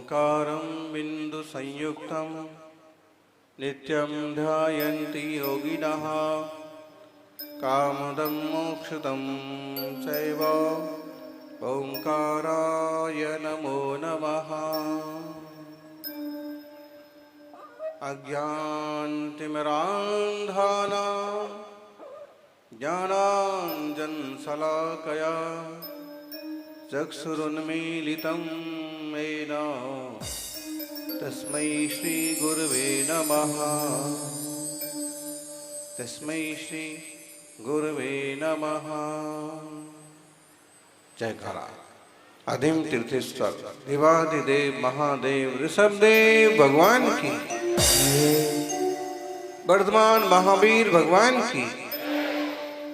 ओंकारं बिन्दुसंयुक्तं नित्यं ध्यायन्ति योगिनः कामदं मोक्षदं चैव ओंकाराय नमो नमः। अज्ञानतिमिरान्धानां ज्ञानाञ्जनशलाकया चक्षुरुन्मीलितं येन तस्मै श्रीगुरुवे नमः। तस्मै श्रीगुरुवे नमः। जयकारा। अधिम तीर्थेश्वर देवाधिदेव महादेव ऋषभदेव भगवान की, वर्धमान महावीर भगवान की।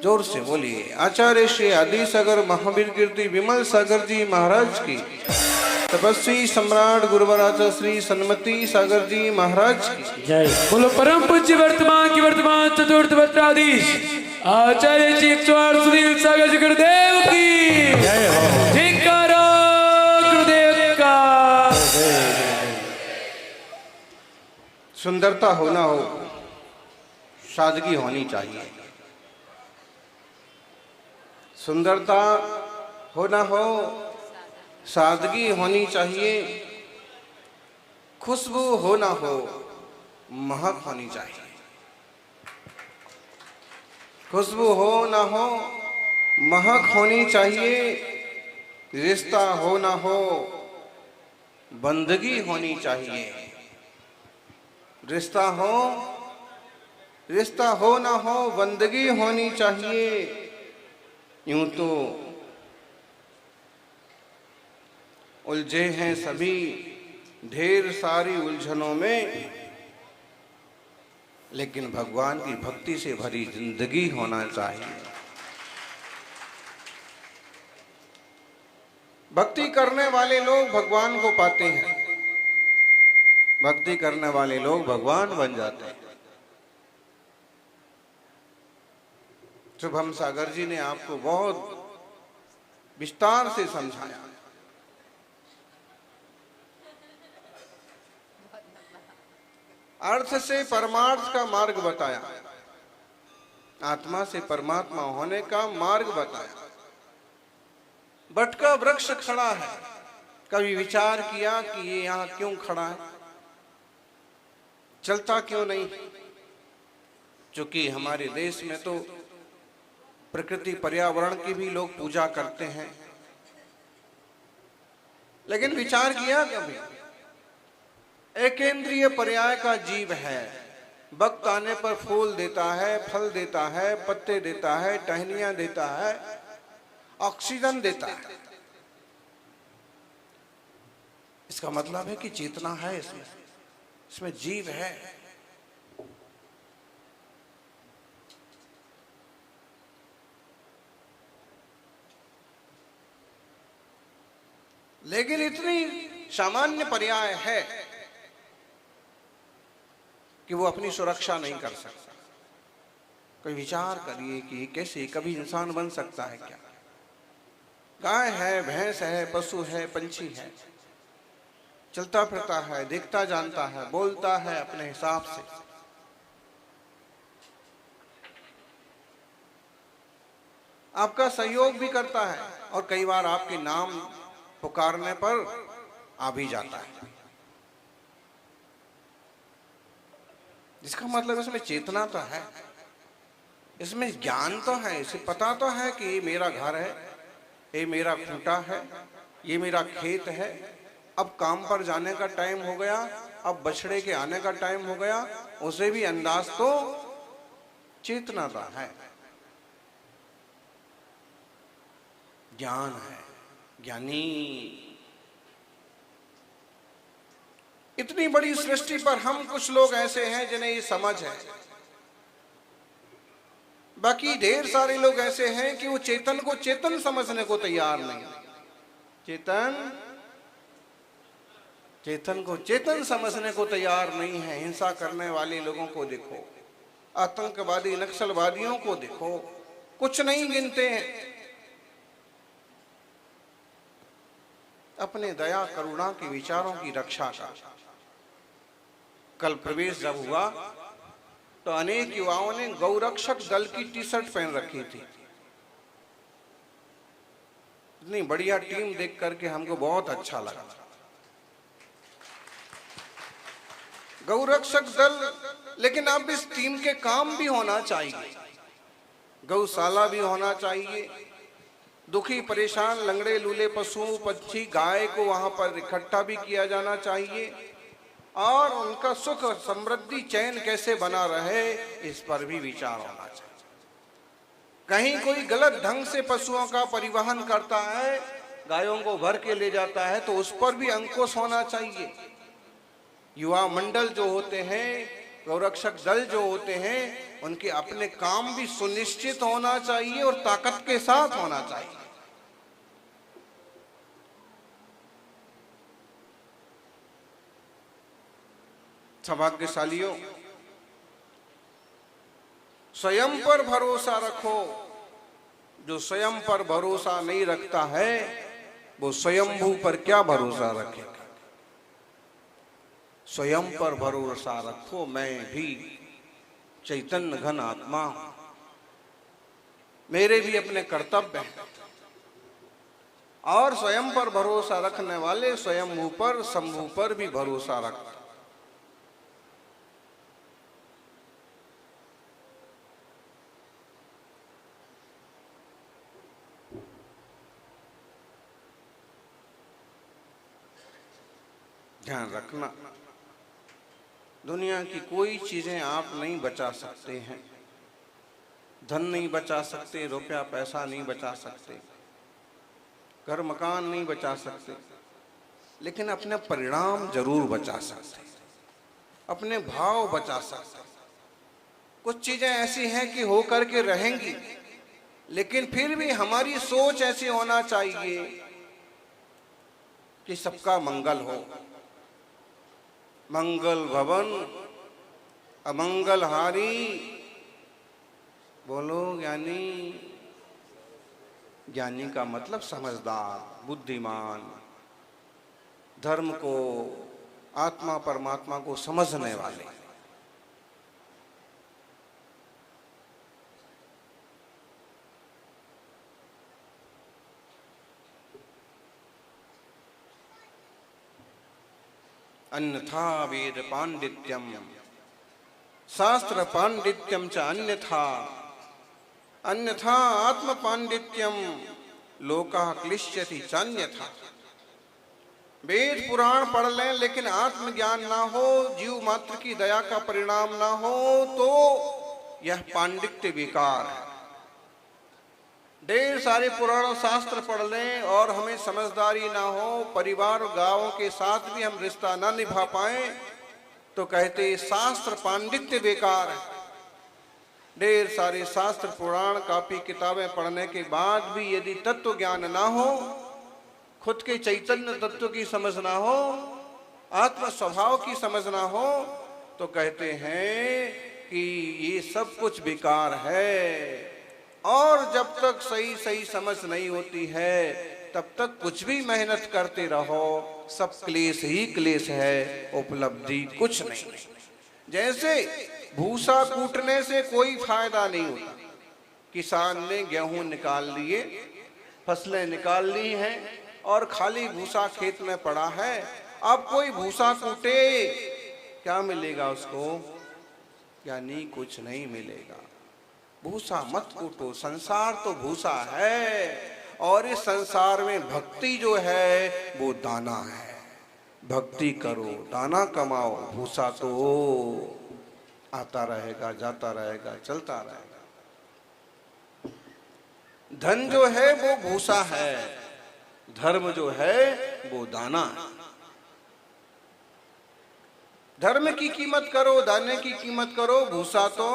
जोर से बोलिए। आचार्य श्री आदि सागर महावीर कीर्ति विमल सागर जी महाराज की, तपस्वी सम्राट गुरुवराज श्री सन्मति सागर जी महाराज की जय। बोलो परम पूज्य वर्तमान की वर्तमान चतुर्थ वस्त्राधीश आचार्य जी 108 सुनील सागर जी गुरुदेव की जय हो। जयकारा गुरुदेव का। सुंदरता होना हो, सादगी होनी चाहिए। सुंदरता होना हो, सादगी होनी चाहिए। खुशबू होना हो, महक होनी चाहिए। खुशबू हो ना हो, महक होनी चाहिए। रिश्ता हो ना हो, बंदगी होनी चाहिए। रिश्ता हो ना हो, बंदगी होनी चाहिए। यूं तो उलझे हैं सभी ढेर सारी उलझनों में, लेकिन भगवान की भक्ति से भरी जिंदगी होना चाहिए। भक्ति करने वाले लोग भगवान को पाते हैं। भक्ति करने वाले लोग भगवान बन जाते हैं। शुभम सागर जी ने आपको बहुत विस्तार से समझाया। अर्थ से परमार्थ का मार्ग बताया, आत्मा से परमात्मा होने का मार्ग बताया। बट का वृक्ष खड़ा है, कभी विचार किया कि ये यहाँ क्यों खड़ा है, चलता क्यों नहीं? क्योंकि हमारे देश में तो प्रकृति पर्यावरण की भी लोग पूजा करते हैं, लेकिन विचार किया कभी? एकेंद्रीय पर्याय का जीव है। वक्त आने पर फूल देता है, फल देता है, पत्ते देता है, टहनियां देता है, ऑक्सीजन देता है। इसका मतलब है कि चेतना है इसमें जीव है। लेकिन इतनी सामान्य पर्याय है कि वो अपनी सुरक्षा नहीं कर सकता। कोई विचार करिए कि कैसे कभी इंसान बन सकता है क्या? गाय है, भैंस है, पशु है, पंछी है, चलता फिरता है, देखता जानता है, बोलता है अपने हिसाब से। आपका सहयोग भी करता है और कई बार आपके नाम पुकारने पर आ भी जाता है। इसका मतलब इसमें चेतना तो है, इसमें ज्ञान तो है, इसे पता तो है कि ये मेरा घर है, ये मेरा खूंटा है, ये मेरा खेत है। अब काम पर जाने का टाइम हो गया, अब बछड़े के आने का टाइम हो गया, उसे भी अंदाज तो चेतना तो है, ज्ञान है, ज्ञानी। इतनी बड़ी सृष्टि पर हम कुछ लोग ऐसे हैं जिन्हें ये समझ है, बाकी ढेर सारे लोग ऐसे हैं कि वो चेतन को चेतन समझने को तैयार नहीं। चेतन को चेतन समझने को तैयार नहीं है। हिंसा करने वाले लोगों को देखो, आतंकवादी नक्सलवादियों को देखो, कुछ नहीं गिनते हैं। अपने दया करुणा के विचारों की रक्षा कर। कल प्रवेश जब हुआ तो अनेक युवाओं ने गौरक्षक दल की टी शर्ट पहन रखी थी। इतनी बढ़िया टीम देख करके हमको बहुत अच्छा लगा। गौरक्षक दल, लेकिन अब इस टीम के काम भी होना चाहिए। गौशाला भी होना चाहिए। दुखी परेशान लंगड़े लूले पशुओं पक्षी गाय को वहां पर इकट्ठा भी किया जाना चाहिए और उनका सुख समृद्धि चैन कैसे बना रहे इस पर भी विचार होना चाहिए। कहीं कोई गलत ढंग से पशुओं का परिवहन करता है, गायों को भर के ले जाता है, तो उस पर भी अंकुश होना चाहिए। युवा मंडल जो होते हैं, गौरक्षक दल जो होते हैं, उनके अपने काम भी सुनिश्चित होना चाहिए और ताकत के साथ होना चाहिए। सौभाग्यशालियों, स्वयं पर भरोसा रखो। जो स्वयं पर भरोसा नहीं रखता है वो स्वयंभू पर क्या भरोसा रखेगा। स्वयं पर भरोसा रखो। मैं भी चैतन्य घन आत्मा हूं, मेरे भी अपने कर्तव्य हैं। और स्वयं पर भरोसा रखने वाले स्वयंभू पर शंभू पर भी भरोसा रखते। ध्यान रखना, दुनिया की कोई चीजें आप नहीं बचा सकते हैं। धन नहीं बचा सकते, रुपया पैसा नहीं बचा सकते, घर मकान नहीं बचा सकते, लेकिन अपने परिणाम जरूर बचा सकते, अपने भाव बचा सकते। कुछ चीजें ऐसी हैं कि हो करके रहेंगी, लेकिन फिर भी हमारी सोच ऐसी होना चाहिए कि सबका मंगल हो। मंगल भवन अमंगल हारी। बोलो ज्ञानी। ज्ञानी का मतलब समझदार, बुद्धिमान, धर्म को, आत्मा परमात्मा को समझने वाले। अन्यथा वेद पांडित्यम शास्त्र पांडित्यम च अन्यथा, अन्यथा आत्म पांडित्यम लोकः क्लिश्यति चान्यथा। वेद पुराण पढ़ लें लेकिन आत्मज्ञान ना हो, जीव मात्र की दया का परिणाम ना हो, तो यह पांडित्य बेकार है। ढेर सारे पुराण शास्त्र पढ़ लें और हमें समझदारी ना हो, परिवार गांवों के साथ भी हम रिश्ता ना निभा पाएं, तो कहते शास्त्र पांडित्य बेकार है। ढेर सारे शास्त्र पुराण कापी किताबें पढ़ने के बाद भी यदि तत्व ज्ञान ना हो, खुद के चैतन्य तत्व की समझ ना हो, आत्म स्वभाव की समझ ना हो, तो कहते हैं कि ये सब कुछ बेकार है। और जब तक सही सही समझ नहीं होती है तब तक कुछ भी मेहनत करते रहो, सब क्लेश ही क्लेश है, उपलब्धि कुछ नहीं। जैसे भूसा कूटने से कोई फायदा नहीं होता। किसान ने गेहूं निकाल लिए, फसलें निकाल ली हैं और खाली भूसा खेत में पड़ा है। अब कोई भूसा कूटे, क्या मिलेगा उसको? यानी कुछ नहीं मिलेगा। भूसा मत कूटो, संसार तो भूसा है और इस संसार में भक्ति जो है वो दाना है। भक्ति करो, दाना कमाओ, भूसा तो आता रहेगा, जाता रहेगा, चलता रहेगा। धन जो है वो भूसा है, धर्म जो है वो दाना है। धर्म की कीमत करो, दाने की कीमत करो। भूसा तो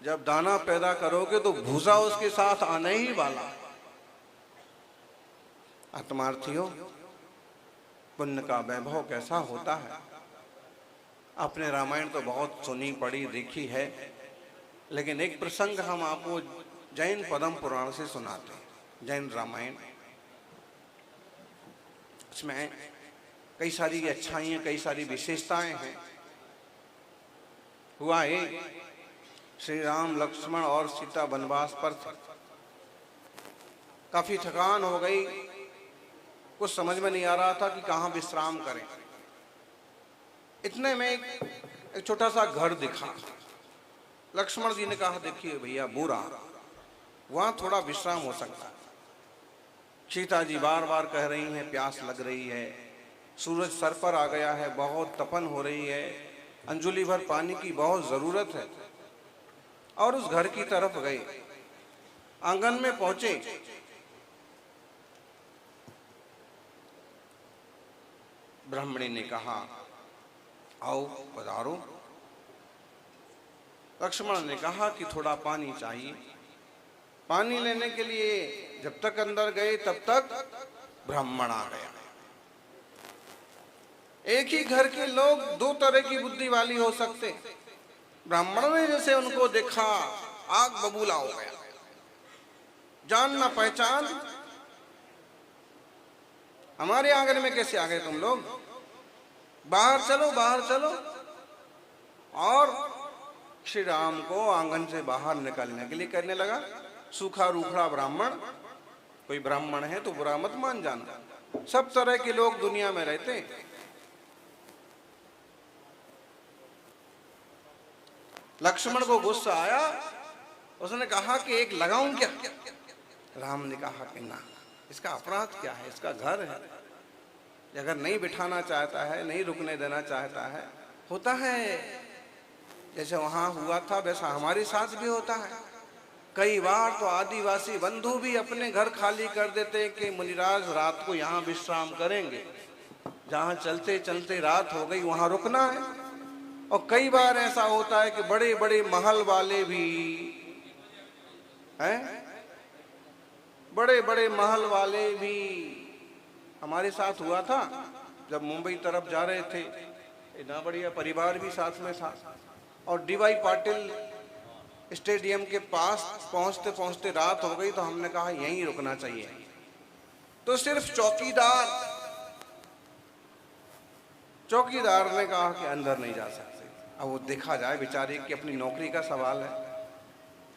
जब दाना पैदा करोगे तो भूसा उसके साथ आने ही वाला। आत्मार्थियों, पुण्य का वैभव कैसा होता है। आपने रामायण तो बहुत सुनी पढ़ी देखी है, लेकिन एक प्रसंग हम आपको जैन पद्म पुराण से सुनाते हैं। जैन रामायण इसमें कई सारी अच्छाइयाँ, कई सारी विशेषताएं हैं। हुआ ये, श्री राम, लक्ष्मण और सीता वनवास पर थे। काफी थकान हो गई, कुछ समझ में नहीं आ रहा था कि कहाँ विश्राम करें। इतने में एक छोटा सा घर दिखा। लक्ष्मण जी ने कहा, देखिए भैया, बुरा वहां थोड़ा विश्राम हो सकता है। सीता जी बार बार कह रही हैं प्यास लग रही है, सूरज सर पर आ गया है, बहुत तपन हो रही है, अंजुली भर पानी की बहुत जरूरत है। और उस घर की तरफ गए। आंगन में पहुंचे, ब्राह्मणी ने कहा, आओ पधारो। लक्ष्मण ने कहा कि थोड़ा पानी चाहिए। पानी लेने के लिए जब तक अंदर गए तब तक ब्राह्मण आ गया। एक ही घर के लोग दो तरह की बुद्धि वाली हो सकते। ब्राह्मण ने जैसे उनको देखा, आग बबूला हो गया, जान ना पहचान, हमारे आंगन में कैसे आ गए तुम लोग, बाहर चलो, बाहर चलो। और श्री राम को आंगन से बाहर निकलने के लिए करने लगा। सूखा रूखड़ा ब्राह्मण, कोई ब्राह्मण है तो बुरा मत मान जाना, सब तरह के लोग दुनिया में रहते हैं। लक्ष्मण को गुस्सा आया, उसने कहा कि एक लगाऊं क्या? राम ने कहा कि ना, इसका अपराध क्या है, इसका घर है, अगर नहीं बिठाना चाहता है, नहीं रुकने देना चाहता है, होता है जैसे वहां हुआ था वैसा हमारे साथ भी होता है। कई बार तो आदिवासी बंधु भी अपने घर खाली कर देते कि मुनिराज रात को यहाँ विश्राम करेंगे, जहाँ चलते चलते रात हो गई वहां रुकना है। और कई बार ऐसा होता है कि बड़े बड़े महल वाले भी हैं, बड़े बड़े महल वाले भी। हमारे साथ हुआ था जब मुंबई तरफ जा रहे थे, इतना बढ़िया परिवार भी साथ में था, और डी.वाई. पाटिल स्टेडियम के पास पहुंचते पहुंचते रात हो गई, तो हमने कहा यहीं रुकना चाहिए। तो सिर्फ चौकीदार ने कहा कि अंदर नहीं जा सकते। अब वो देखा जाए, बेचारे की अपनी नौकरी का सवाल है,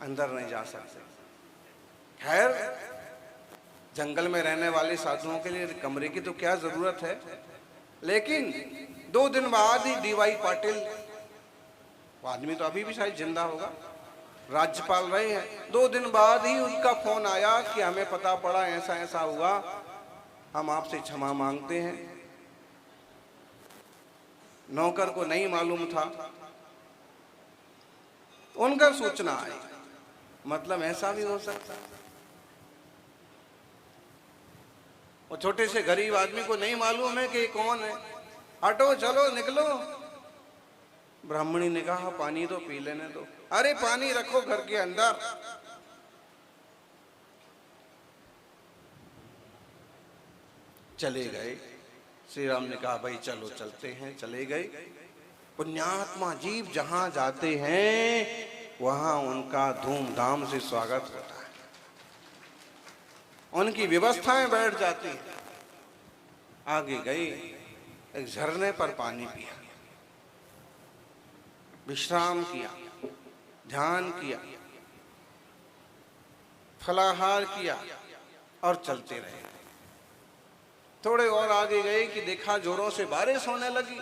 अंदर नहीं जा सकते। खैर, जंगल में रहने वाले साधुओं के लिए कमरे की तो क्या जरूरत है। लेकिन 2 दिन बाद ही डी.वाई. पाटिल, वो आदमी तो अभी भी शायद जिंदा होगा, राज्यपाल रहे हैं, 2 दिन बाद ही उनका फोन आया कि हमें पता पड़ा ऐसा ऐसा हुआ, हम आपसे क्षमा मांगते हैं। नौकर को नहीं मालूम था, उनका सूचना आई। मतलब ऐसा भी हो सकता है, वो छोटे से गरीब आदमी को नहीं मालूम है कि कौन है। हटो, चलो, निकलो। ब्राह्मणी ने कहा पानी तो पी लेने दो। अरे पानी रखो घर के अंदर। चले गए। श्री राम ने कहा भाई चलो चलते हैं, चले गए। पुण्यात्मा जीव जहां जाते हैं वहां उनका धूमधाम से स्वागत होता है, उनकी व्यवस्थाएं बैठ जाती हैं। आगे गए, एक झरने पर पानी पिया, विश्राम किया, ध्यान किया, फलाहार किया और चलते रहे। थोड़े और आगे गए कि देखा जोरों से बारिश होने लगी।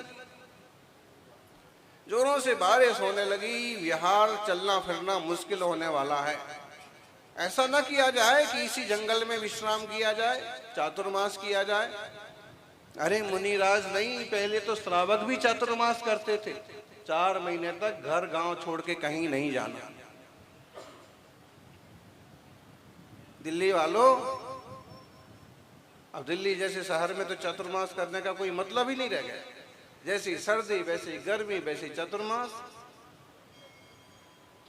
जोरों से बारिश होने लगी, विहार चलना फिरना मुश्किल होने वाला है। ऐसा न किया जाए कि इसी जंगल में विश्राम किया जाए, चातुर्मास किया जाए। अरे मुनिराज नहीं, पहले तो श्रावक भी चातुर्मास करते थे, 4 महीने तक घर गांव छोड़ के कहीं नहीं जाना। दिल्ली वालों, अब दिल्ली जैसे शहर में तो चातुर्मास करने का कोई मतलब ही नहीं रह गया। जैसी सर्दी वैसी गर्मी वैसी चातुर्मास।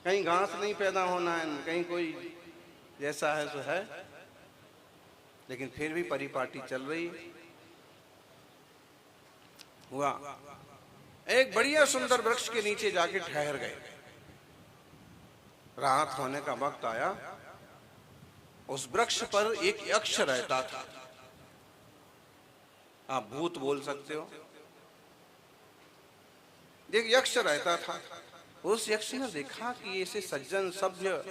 कहीं घास नहीं पैदा होना है, कहीं कोई जैसा है सो है, लेकिन फिर भी परिपाटी चल रही है। हुआ एक बढ़िया सुंदर वृक्ष के नीचे जाके ठहर गए। रात होने का वक्त आया। उस वृक्ष पर एक यक्ष रहता था। आप भूत बोल सकते हो। एक यक्ष रहता था, उस यक्ष ने देखा कि ऐसे सज्जन सभ्य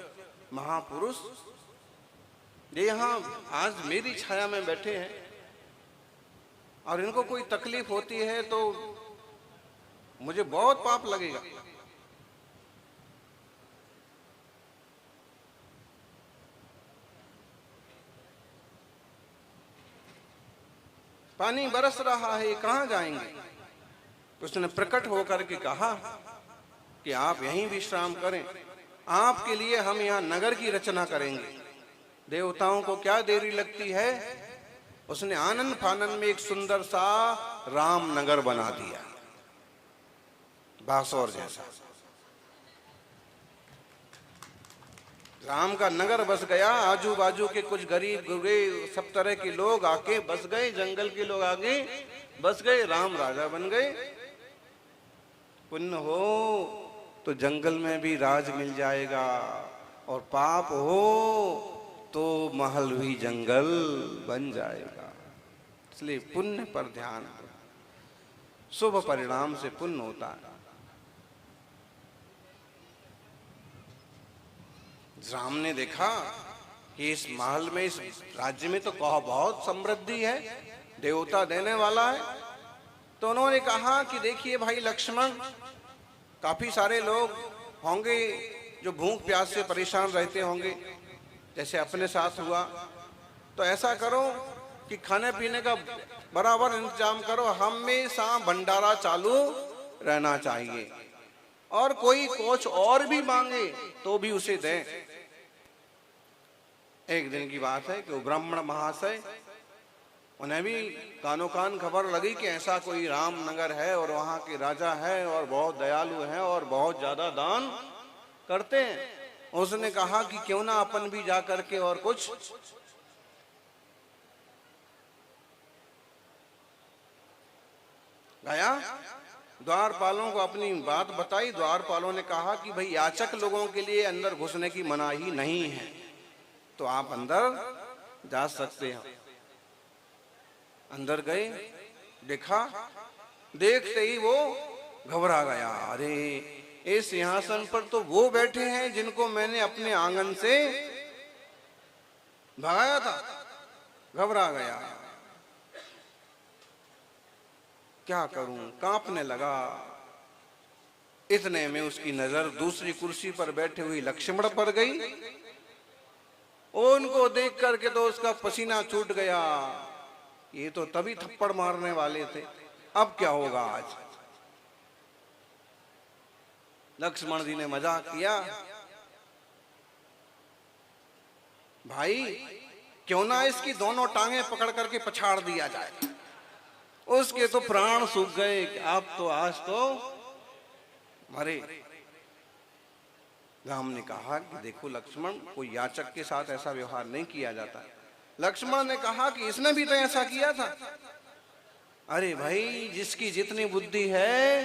महापुरुष ये यहाँ आज मेरी छाया में बैठे हैं और इनको कोई तकलीफ होती है तो मुझे बहुत पाप लगेगा। पानी बरस रहा है, कहां जाएंगे? उसने प्रकट होकर के कहा कि आप यहीं विश्राम करें, आपके लिए हम यहाँ नगर की रचना करेंगे। देवताओं को क्या देरी लगती है, उसने आनंद फानन में एक सुंदर सा राम नगर बना दिया, बासौर जैसा। राम का नगर बस गया, आजू बाजू के कुछ गरीब गुरे सब तरह के लोग आके बस गए, जंगल के लोग आगे बस गए, राम राजा बन गए। पुण्य हो तो जंगल में भी राज मिल जाएगा और पाप हो तो महल भी जंगल बन जाएगा। इसलिए पुण्य पर ध्यान, शुभ परिणाम से पुण्य होता है। राम ने देखा कि इस महल में, इस राज्य में तो बहुत समृद्धि है, देवता देने वाला है। तो उन्होंने कहा कि देखिए भाई लक्ष्मण, काफी सारे लोग होंगे जो भूख प्यास से परेशान रहते होंगे, जैसे अपने साथ हुआ। तो ऐसा करो कि खाने पीने का बराबर इंतजाम करो, हमेशा भंडारा चालू रहना चाहिए, और कोई कुछ और भी मांगे तो भी उसे दें। एक दिन की बात है कि वो ब्राह्मण महाशय, उन्हें भी कानो कान खबर लगी कि ऐसा कोई राम नगर है और वहां के राजा है और बहुत दयालु हैं और बहुत ज्यादा दान करते हैं। उसने कहा कि क्यों ना अपन भी जा करके और कुछ गया, द्वारपालों को अपनी बात बताई। द्वारपालों ने कहा कि भाई याचक लोगों के लिए अंदर घुसने की मनाही नहीं है, तो आप अंदर जा सकते हैं। अंदर गए, देखा, देखते ही वो घबरा गया। अरे इस सिंहासन पर तो वो बैठे हैं जिनको मैंने अपने आंगन से भगाया था। घबरा गया, क्या करूं, कांपने लगा। इतने में उसकी नजर दूसरी कुर्सी पर बैठे हुई लक्ष्मण पर गई। उनको देख करके तो उसका पसीना छूट गया। ये तो तभी थप्पड़ मारने वाले थे, अब क्या होगा आज। लक्ष्मण जी ने मजाक किया, भाई क्यों ना इसकी दोनों टांगे पकड़ करके पछाड़ दिया जाए। उसके तो प्राण सूख गए, अब तो आज तो मरे। राम ने कहा कि देखो लक्ष्मण, कोई याचक के साथ ऐसा व्यवहार नहीं किया जाता। लक्ष्मण ने कहा कि इसने भी तो ऐसा किया था। अरे भाई, जिसकी जितनी बुद्धि है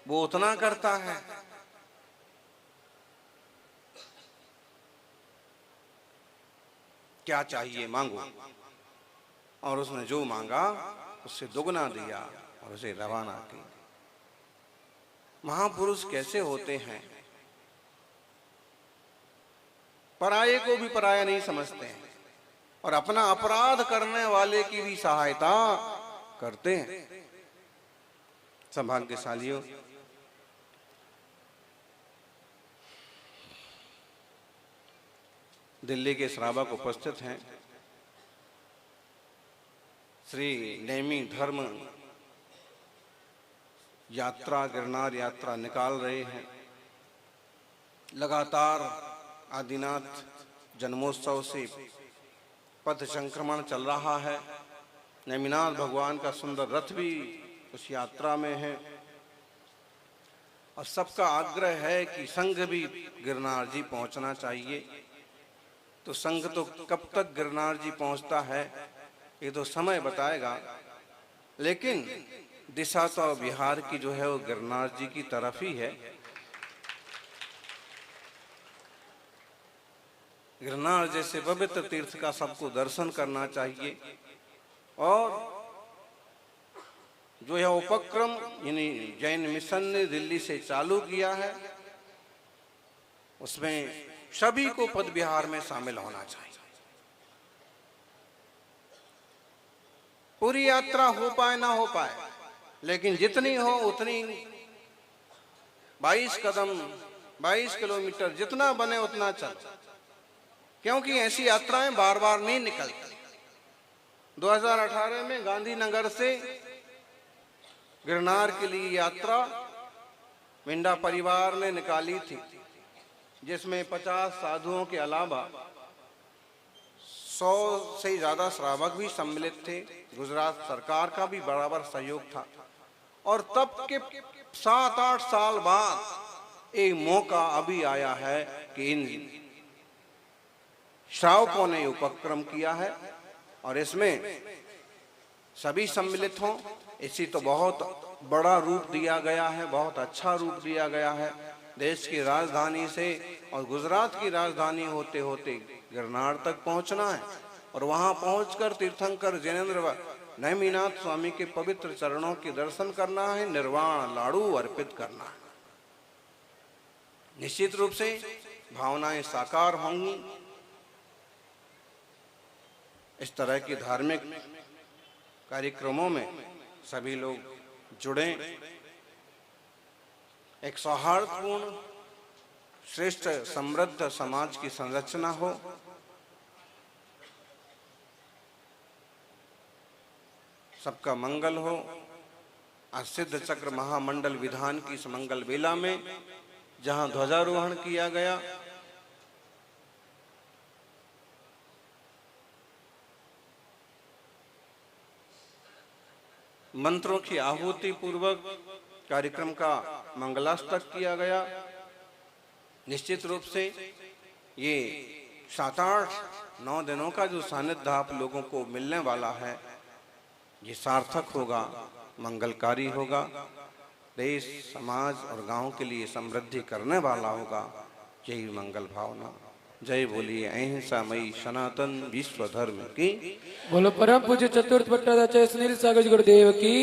वो उतना करता है। क्या चाहिए मांगो, और उसने जो मांगा उससे दुगना दिया और उसे रवाना किया। महापुरुष कैसे होते हैं, पराये को भी पराया नहीं समझते हैं और अपना अपराध करने वाले की भी सहायता करते हैं। सौभाग्यशालियों, दिल्ली के श्रावक उपस्थित हैं। श्री नेमी धर्म यात्रा, गिरनार यात्रा निकाल रहे हैं। लगातार आदिनाथ जन्मोत्सव से पथ संक्रमण चल रहा है। नेमिनाथ भगवान का सुंदर रथ भी उस यात्रा में है और सबका आग्रह है कि संघ भी गिरनार जी पहुंचना चाहिए। तो संघ तो कब तक गिरनार जी पहुंचता है ये तो समय बताएगा, लेकिन दिशा तो बिहार की जो है वो गिरनार जी की तरफ ही है। गिरनार जैसे पवित्र तीर्थ का सबको दर्शन करना चाहिए और जो यह उपक्रम यानी जैन मिशन ने दिल्ली से चालू किया है, उसमें सभी को पद विहार में शामिल होना चाहिए। पूरी यात्रा हो पाए ना हो पाए, लेकिन जितनी हो उतनी 22 कदम 22 किलोमीटर जितना बने उतना चल, क्योंकि ऐसी यात्राएं बार बार नहीं निकलती। 2018 में गांधीनगर से गिरनार के लिए यात्रा मिंडा परिवार ने निकाली थी, जिसमें 50 साधुओं के अलावा 100 से ज्यादा श्रावक भी सम्मिलित थे। गुजरात सरकार का भी बराबर सहयोग था। और तब के 7-8 साल बाद एक मौका अभी आया है कि इन श्रावकों ने उपक्रम किया है और इसमें सभी सम्मिलित हों। इसी तो बहुत बड़ा रूप दिया गया है, बहुत अच्छा रूप दिया गया है। देश की राजधानी से और गुजरात की राजधानी होते होते गिरनार तक पहुंचना है और वहां पहुंचकर तीर्थंकर जैनेन्द्र नेमिनाथ स्वामी के पवित्र चरणों के दर्शन करना है, निर्वाण लाड़ू अर्पित करना है। निश्चित रूप से भावनाएं साकार होंगी। इस तरह की धार्मिक कार्यक्रमों में सभी लोग जुड़े, एक सौहार्दपूर्ण श्रेष्ठ समृद्ध समाज की संरचना हो। सबका मंगल हो। आज सिद्ध चक्र महामंडल विधान की इस मंगल बेला में जहां ध्वजारोहण किया गया, मंत्रों की आहुति पूर्वक कार्यक्रम का मंगलाष्टक किया गया। निश्चित रूप से ये 7-8-9 दिनों का जो सानिध्य आप लोगों को मिलने वाला है, ये सार्थक होगा, मंगलकारी होगा, देश समाज और गांव के लिए समृद्धि करने वाला होगा। यही मंगल भावना। जय बोलिए अहिंसामयी सनातन विश्व धर्म की। बोलो परम पूज्य चतुर्थ पट्टाचार्य सुनील सागर गुरुदेव की।